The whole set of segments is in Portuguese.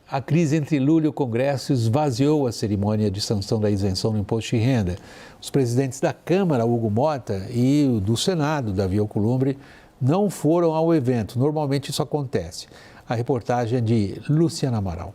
A crise entre Lula e o Congresso esvaziou a cerimônia de sanção da isenção no imposto de renda. Os presidentes da Câmara, Hugo Motta, e do Senado, Davi Alcolumbre, não foram ao evento. Normalmente isso acontece. A reportagem é de Luciana Amaral.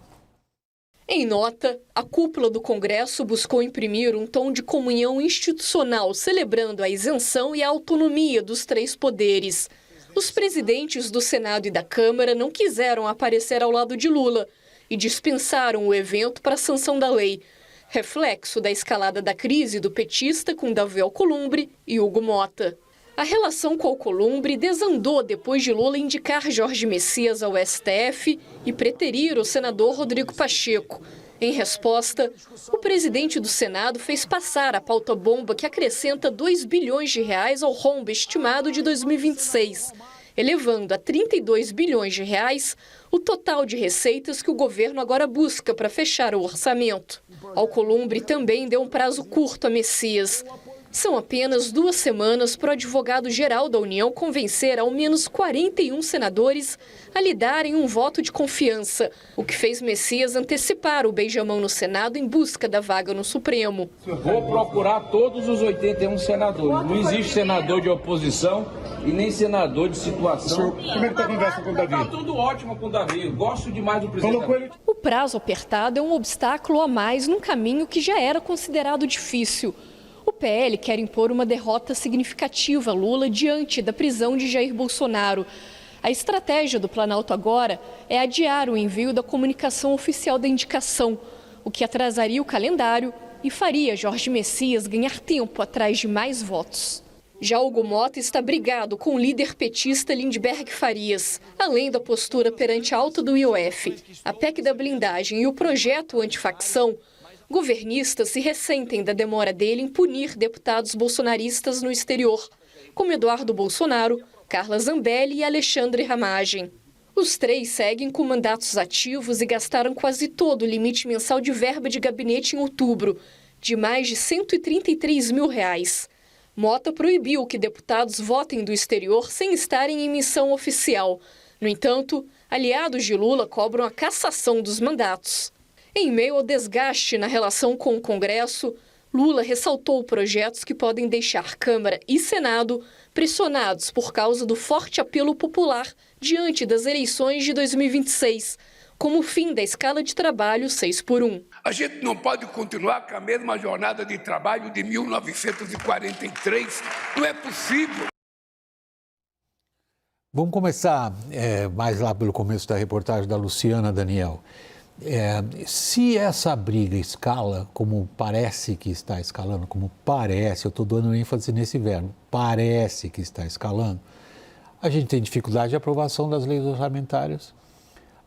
Em nota, a cúpula do Congresso buscou imprimir um tom de comunhão institucional, celebrando a isenção e a autonomia dos três poderes. Os presidentes do Senado e da Câmara não quiseram aparecer ao lado de Lula e dispensaram o evento para a sanção da lei, reflexo da escalada da crise do petista com Davi Alcolumbre e Hugo Motta. A relação com Alcolumbre desandou depois de Lula indicar Jorge Messias ao STF e preterir o senador Rodrigo Pacheco. Em resposta, o presidente do Senado fez passar a pauta-bomba que acrescenta 2 bilhões de reais ao rombo estimado de 2026, elevando a 32 bilhões de reais o total de receitas que o governo agora busca para fechar o orçamento. Alcolumbre também deu um prazo curto a Messias. São apenas 2 semanas para o advogado-geral da União convencer ao menos 41 senadores a lhe darem um voto de confiança, o que fez Messias antecipar o beijamão no Senado em busca da vaga no Supremo. Vou procurar todos os 81 senadores. Não existe senador de oposição e nem senador de situação. Como é que está a conversa com o Davi? Está tudo ótimo com o Davi. Gosto demais do presidente. O prazo apertado é um obstáculo a mais num caminho que já era considerado difícil. O PL quer impor uma derrota significativa a Lula diante da prisão de Jair Bolsonaro. A estratégia do Planalto agora é adiar o envio da comunicação oficial da indicação, o que atrasaria o calendário e faria Jorge Messias ganhar tempo atrás de mais votos. Já Hugo Motta está brigado com o líder petista Lindbergh Farias, além da postura perante a alta do IOF, a PEC da blindagem e o projeto antifacção. Governistas se ressentem da demora dele em punir deputados bolsonaristas no exterior, como Eduardo Bolsonaro, Carla Zambelli e Alexandre Ramagem. Os três seguem com mandatos ativos e gastaram quase todo o limite mensal de verba de gabinete em outubro, de mais de R$133 mil. Motta proibiu que deputados votem do exterior sem estarem em missão oficial. No entanto, aliados de Lula cobram a cassação dos mandatos. Em meio ao desgaste na relação com o Congresso, Lula ressaltou projetos que podem deixar Câmara e Senado pressionados por causa do forte apelo popular diante das eleições de 2026, como o fim da escala de trabalho 6x1. A gente não pode continuar com a mesma jornada de trabalho de 1943, não é possível. Vamos começar mais lá pelo começo da reportagem da Luciana, Daniel. Se essa briga escala, como parece que está escalando, eu estou dando ênfase nesse verbo, parece que está escalando, a gente tem dificuldade de aprovação das leis orçamentárias,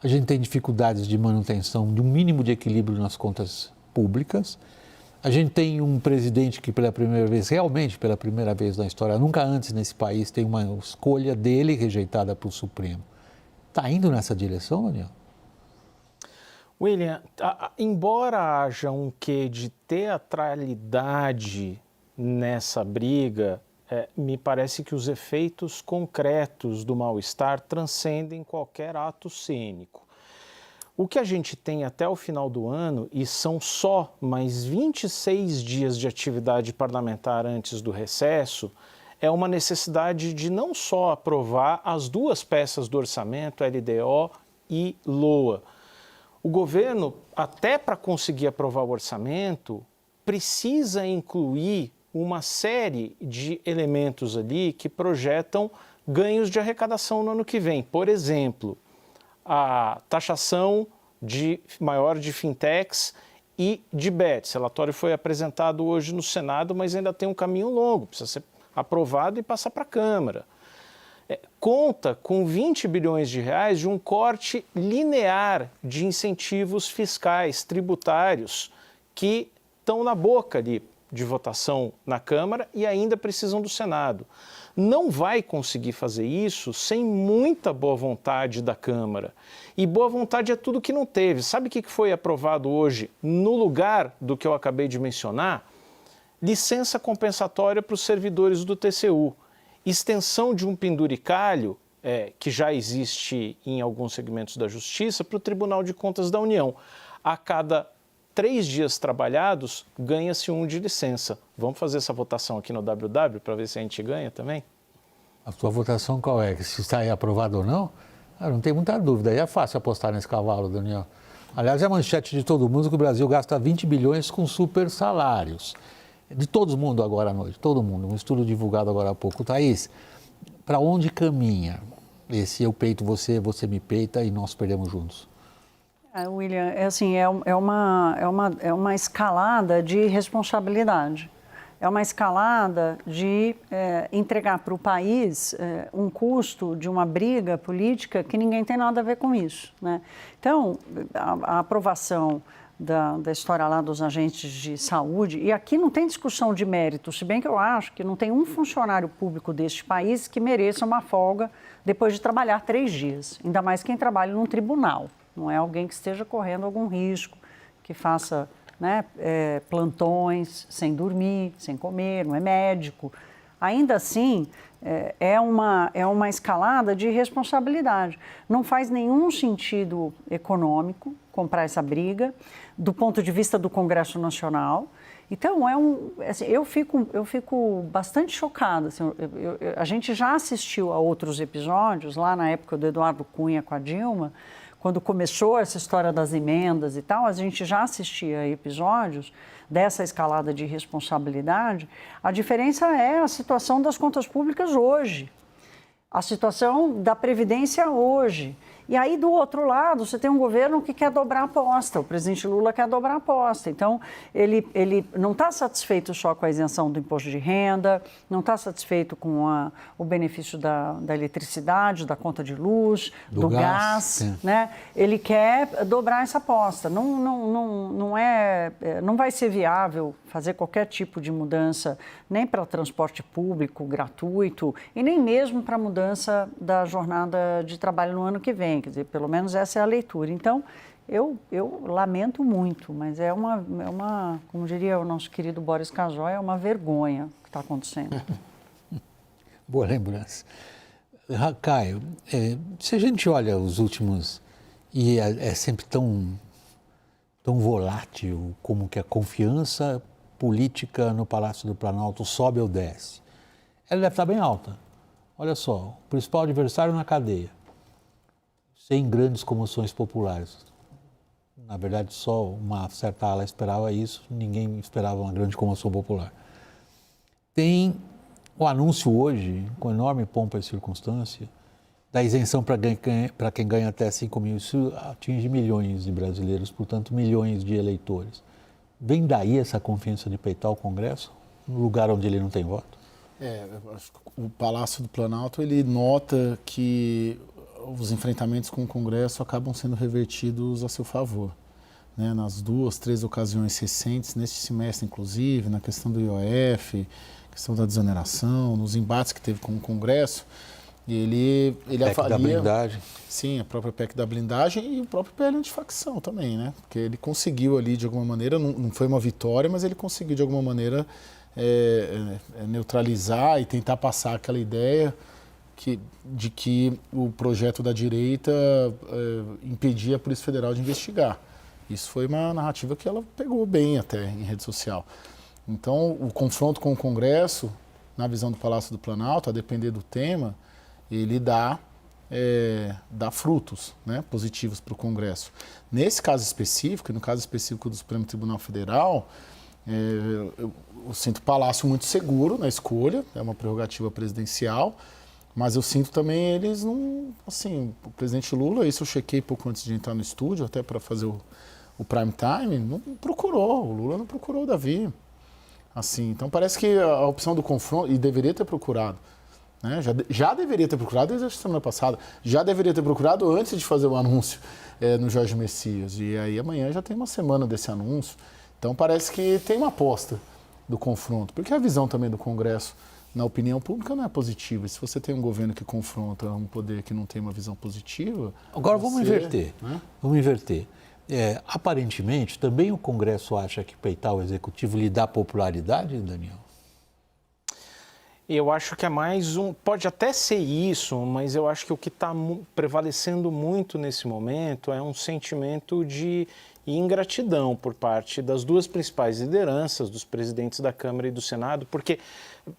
a gente tem dificuldades de manutenção de um mínimo de equilíbrio nas contas públicas, a gente tem um presidente que realmente pela primeira vez na história, nunca antes nesse país, tem uma escolha dele rejeitada pelo Supremo. Está indo nessa direção, Daniel? William, embora haja um quê de teatralidade nessa briga, me parece que os efeitos concretos do mal-estar transcendem qualquer ato cênico. O que a gente tem até o final do ano, e são só mais 26 dias de atividade parlamentar antes do recesso, é uma necessidade de não só aprovar as 2 peças do orçamento, LDO e LOA. O governo, até para conseguir aprovar o orçamento, precisa incluir uma série de elementos ali que projetam ganhos de arrecadação no ano que vem. Por exemplo, a taxação maior de fintechs e de bets. O relatório foi apresentado hoje no Senado, mas ainda tem um caminho longo, precisa ser aprovado e passar para a Câmara. Conta com 20 bilhões de reais de um corte linear de incentivos fiscais, tributários, que estão na boca ali de votação na Câmara e ainda precisam do Senado. Não vai conseguir fazer isso sem muita boa vontade da Câmara. E boa vontade é tudo que não teve. Sabe o que foi aprovado hoje no lugar do que eu acabei de mencionar? Licença compensatória para os servidores do TCU. Extensão de um penduricalho que já existe em alguns segmentos da Justiça, para o Tribunal de Contas da União. A cada 3 dias trabalhados, ganha-se 1 de licença. Vamos fazer essa votação aqui no WW para ver se a gente ganha também? A sua votação qual é? Se está aí aprovado ou não? Não tem muita dúvida. Aí é fácil apostar nesse cavalo, Daniel. Aliás, é a manchete de todo mundo que o Brasil gasta 20 bilhões com super salários. De todo mundo agora à noite, todo mundo. Um estudo divulgado agora há pouco. Thaís, para onde caminha esse eu peito você, você me peita e nós perdemos juntos? William, é uma escalada de responsabilidade. É uma escalada de entregar para o país um custo de uma briga política que ninguém tem nada a ver com isso, né? Então, a aprovação da história lá dos agentes de saúde, e aqui não tem discussão de mérito, se bem que eu acho que não tem um funcionário público deste país que mereça uma folga depois de trabalhar 3 dias, ainda mais quem trabalha num tribunal, não é alguém que esteja correndo algum risco, que faça, né, plantões sem dormir, sem comer, não é médico. Ainda assim, é uma escalada de responsabilidade. Não faz nenhum sentido econômico comprar essa briga, do ponto de vista do Congresso Nacional. Então, assim, eu fico bastante chocada. Assim, a gente já assistiu a outros episódios, lá na época do Eduardo Cunha com a Dilma, quando começou essa história das emendas e tal, a gente já assistia a episódios dessa escalada de responsabilidade. A diferença é a situação das contas públicas hoje, a situação da Previdência hoje. E aí, do outro lado, você tem um governo que quer dobrar a aposta, o presidente Lula quer dobrar a aposta. Então, ele não está satisfeito só com a isenção do imposto de renda, não está satisfeito com o benefício da eletricidade, da conta de luz, do gás, né? Ele quer dobrar essa aposta. Não vai ser viável fazer qualquer tipo de mudança, nem para transporte público gratuito e nem mesmo para mudança da jornada de trabalho no ano que vem. Quer dizer, pelo menos essa é a leitura. Então, eu lamento muito, mas é uma, como diria o nosso querido Boris Casoy, é uma vergonha o que está acontecendo. Boa lembrança. Caio, se a gente olha os últimos, e é sempre tão volátil como que a confiança política no Palácio do Planalto sobe ou desce. Ela deve estar bem alta. Olha só, o principal adversário na cadeia, sem grandes comoções populares. Na verdade, só uma certa ala esperava isso, ninguém esperava uma grande comoção popular. Tem o anúncio hoje, com enorme pompa e circunstância, da isenção para quem ganha até 5 mil. Isso atinge milhões de brasileiros, portanto, milhões de eleitores. Vem daí essa confiança de peitar o Congresso, no lugar onde ele não tem voto? O Palácio do Planalto, ele nota que os enfrentamentos com o Congresso acabam sendo revertidos a seu favor, né? Nas 2, 3 ocasiões recentes, neste semestre inclusive, na questão do IOF, questão da desoneração, nos embates que teve com o Congresso, ele PEC avalia... da blindagem. Sim, a própria PEC da blindagem e o próprio PL antifacção também, né? Porque ele conseguiu ali, de alguma maneira, não foi uma vitória, mas ele conseguiu, de alguma maneira, neutralizar e tentar passar aquela ideia de que o projeto da direita impedia a Polícia Federal de investigar. Isso foi uma narrativa que ela pegou bem até em rede social. Então, o confronto com o Congresso, na visão do Palácio do Planalto, a depender do tema, ele dá frutos, né, positivos para o Congresso. Nesse caso específico, e no caso específico do Supremo Tribunal Federal, eu sinto o Palácio muito seguro na escolha, é uma prerrogativa presidencial, mas eu sinto também eles não... Assim, o presidente Lula, isso eu chequei pouco antes de entrar no estúdio, até para fazer o prime time, não procurou, o Lula não procurou o Davi. Assim, então parece que a opção do confronto, e deveria ter procurado, né? Já deveria ter procurado desde a semana passada, já deveria ter procurado antes de fazer o anúncio no Jorge Messias. E aí amanhã já tem uma semana desse anúncio. Então parece que tem uma aposta do confronto, porque a visão também do Congresso na opinião pública não é positiva. E se você tem um governo que confronta um poder que não tem uma visão positiva... Agora vamos inverter. Né? Vamos inverter. Aparentemente, também o Congresso acha que peitar o Executivo lhe dá popularidade, Daniel? Eu acho que é mais pode até ser isso, mas eu acho que o que está prevalecendo muito nesse momento é um sentimento de ingratidão por parte das duas principais lideranças, dos presidentes da Câmara e do Senado, porque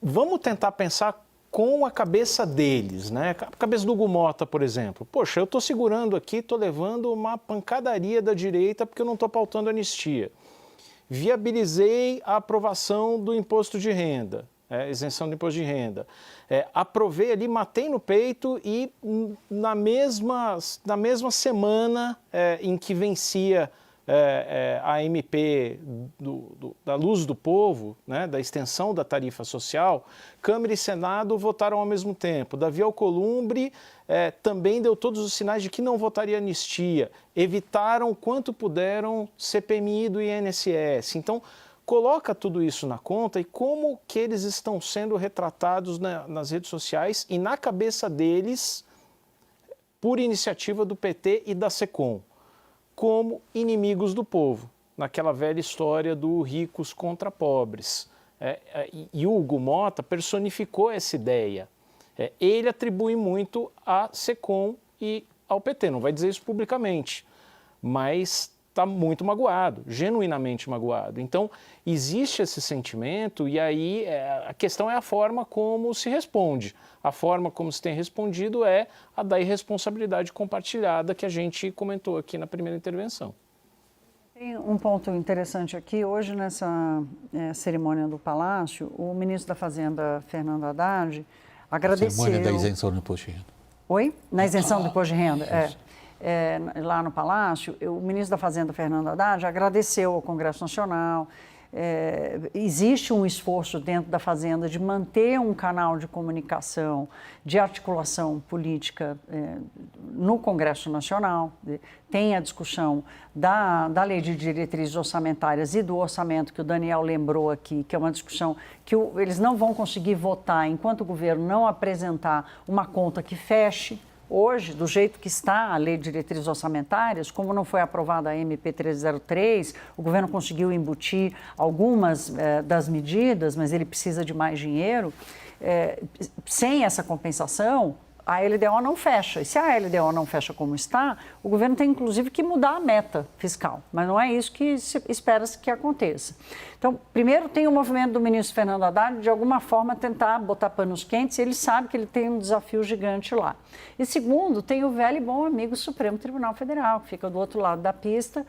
vamos tentar pensar com a cabeça deles, né? A cabeça do Hugo Mota, por exemplo. Poxa, eu estou segurando aqui, estou levando uma pancadaria da direita porque eu não estou pautando anistia. Viabilizei a aprovação do imposto de renda. Isenção do imposto de renda. Aprovei ali, matei no peito e na mesma semana em que vencia a MP da Luz do Povo, né, da extensão da tarifa social, Câmara e Senado votaram ao mesmo tempo. Davi Alcolumbre também deu todos os sinais de que não votaria anistia. Evitaram quanto puderam CPMI do INSS. Então, coloca tudo isso na conta e como que eles estão sendo retratados nas redes sociais e na cabeça deles, por iniciativa do PT e da SECOM, como inimigos do povo, naquela velha história do ricos contra pobres. E o Hugo Mota personificou essa ideia. Ele atribui muito à SECOM e ao PT, não vai dizer isso publicamente, mas está muito magoado, genuinamente magoado. Então, existe esse sentimento e aí a questão é a forma como se responde. A forma como se tem respondido é a da irresponsabilidade compartilhada que a gente comentou aqui na primeira intervenção. Tem um ponto interessante aqui. Hoje, nessa cerimônia do Palácio, o ministro da Fazenda, Fernando Haddad, agradeceu... A cerimônia da isenção do imposto de renda. Oi? Na isenção do imposto de renda, lá no Palácio, o ministro da Fazenda, Fernando Haddad, agradeceu ao Congresso Nacional. Existe um esforço dentro da Fazenda de manter um canal de comunicação, de articulação política no Congresso Nacional. Tem a discussão da Lei de Diretrizes Orçamentárias e do orçamento, que o Daniel lembrou aqui, que é uma discussão que eles não vão conseguir votar enquanto o governo não apresentar uma conta que feche. Hoje, do jeito que está a Lei de Diretrizes Orçamentárias, como não foi aprovada a MP 303, o governo conseguiu embutir algumas das medidas, mas ele precisa de mais dinheiro. Sem essa compensação, a LDO não fecha. E se a LDO não fecha como está, o governo tem, inclusive, que mudar a meta fiscal. Mas não é isso que espera-se que aconteça. Então, primeiro tem o movimento do ministro Fernando Haddad, de alguma forma, tentar botar panos quentes, e ele sabe que ele tem um desafio gigante lá. E segundo, tem o velho e bom amigo Supremo Tribunal Federal, que fica do outro lado da pista,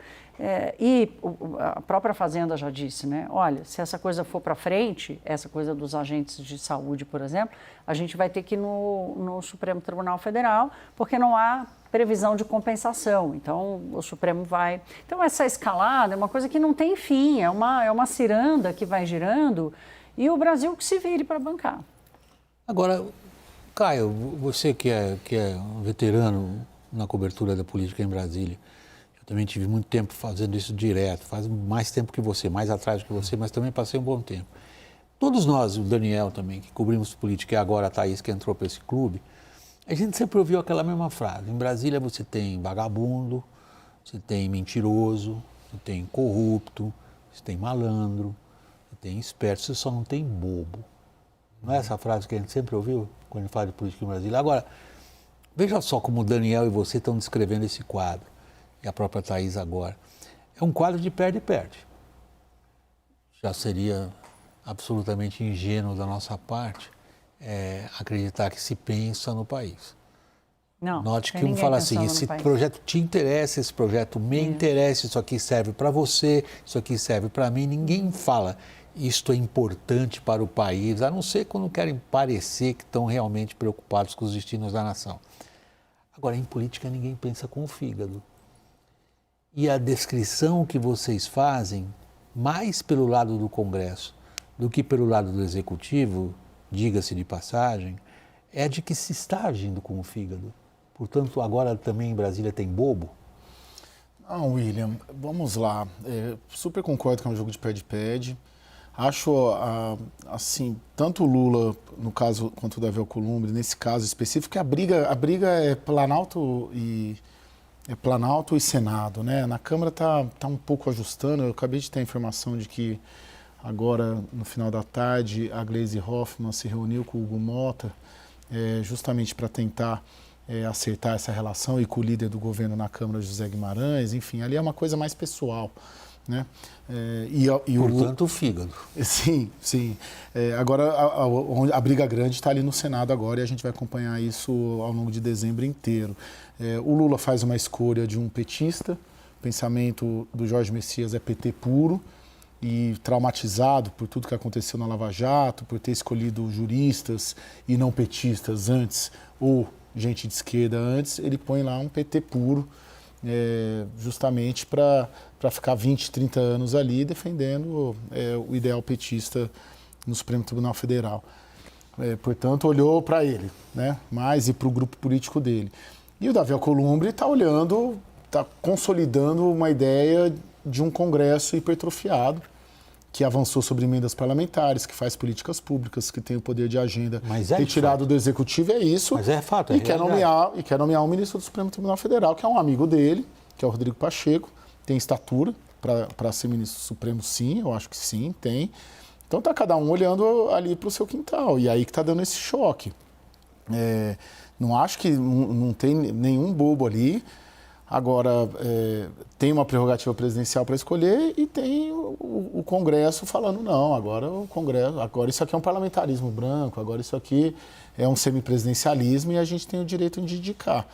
e a própria Fazenda já disse, né? Olha, se essa coisa for para frente, essa coisa dos agentes de saúde, por exemplo, a gente vai ter que ir no Supremo Tribunal Federal, porque não há previsão de compensação. Então, o Supremo vai... Então, essa escalada é uma coisa que não tem fim, é uma ciranda que vai girando e o Brasil que se vire para bancar. Agora, Caio, você que é um veterano na cobertura da política em Brasília, eu também tive muito tempo fazendo isso direto, faz mais tempo que você, mais atrás que você, mas também passei um bom tempo. Todos nós, o Daniel também, que cobrimos política, e agora a Thaís que entrou para esse clube, a gente sempre ouviu aquela mesma frase. Em Brasília você tem vagabundo, você tem mentiroso, você tem corrupto, você tem malandro, você tem esperto, você só não tem bobo. Não é essa frase que a gente sempre ouviu quando a gente fala de política em Brasília? Agora, veja só como o Daniel e você estão descrevendo esse quadro, e a própria Thaís agora. É um quadro de perde-perde. Já seria absolutamente ingênuo da nossa parte acreditar que se pensa no país. Não, note que um fala assim, esse projeto te interessa, esse projeto me interessa, isso aqui serve para você, isso aqui serve para mim. Ninguém fala, isto é importante para o país, a não ser quando querem parecer que estão realmente preocupados com os destinos da nação. Agora, em política, ninguém pensa com o fígado. E a descrição que vocês fazem, mais pelo lado do Congresso do que pelo lado do Executivo, diga-se de passagem, é de que se está agindo com o fígado. Portanto, agora também em Brasília tem bobo? Não, William, vamos lá. Super concordo que é um jogo de pede-pede. Acho, assim, tanto o Lula, no caso, quanto o Davi Alcolumbre, nesse caso específico, que a briga é Planalto e Senado, né? Na Câmara está um pouco ajustando. Eu acabei de ter a informação de que Agora, no final da tarde, a Gleisi Hoffmann se reuniu com o Hugo Mota, justamente para tentar acertar essa relação, e com o líder do governo na Câmara, José Guimarães. Enfim, ali é uma coisa mais pessoal, né? Portanto, o fígado. Sim, sim. Agora, a briga grande está ali no Senado agora, e a gente vai acompanhar isso ao longo de dezembro inteiro. O Lula faz uma escolha de um petista, o pensamento do Jorge Messias é PT puro, e traumatizado por tudo que aconteceu na Lava Jato, por ter escolhido juristas e não petistas antes, ou gente de esquerda antes, ele põe lá um PT puro, justamente para ficar 20, 30 anos ali defendendo o ideal petista no Supremo Tribunal Federal. Portanto, olhou para ele, né, mais e para o grupo político dele. E o Davi Alcolumbre está olhando, está consolidando uma ideia de um Congresso hipertrofiado, que avançou sobre emendas parlamentares, que faz políticas públicas, que tem o poder de agenda retirado do Executivo, é isso. Mas é fato, quer nomear um ministro do Supremo Tribunal Federal, que é um amigo dele, que é o Rodrigo Pacheco, tem estatura para ser ministro do Supremo, sim, eu acho que sim, tem. Então está cada um olhando ali para o seu quintal, e aí que está dando esse choque. Não acho que não tem nenhum bobo ali. Agora, tem uma prerrogativa presidencial para escolher e tem o Congresso falando, não, agora isso aqui é um parlamentarismo branco, agora isso aqui é um semipresidencialismo e a gente tem o direito de indicar.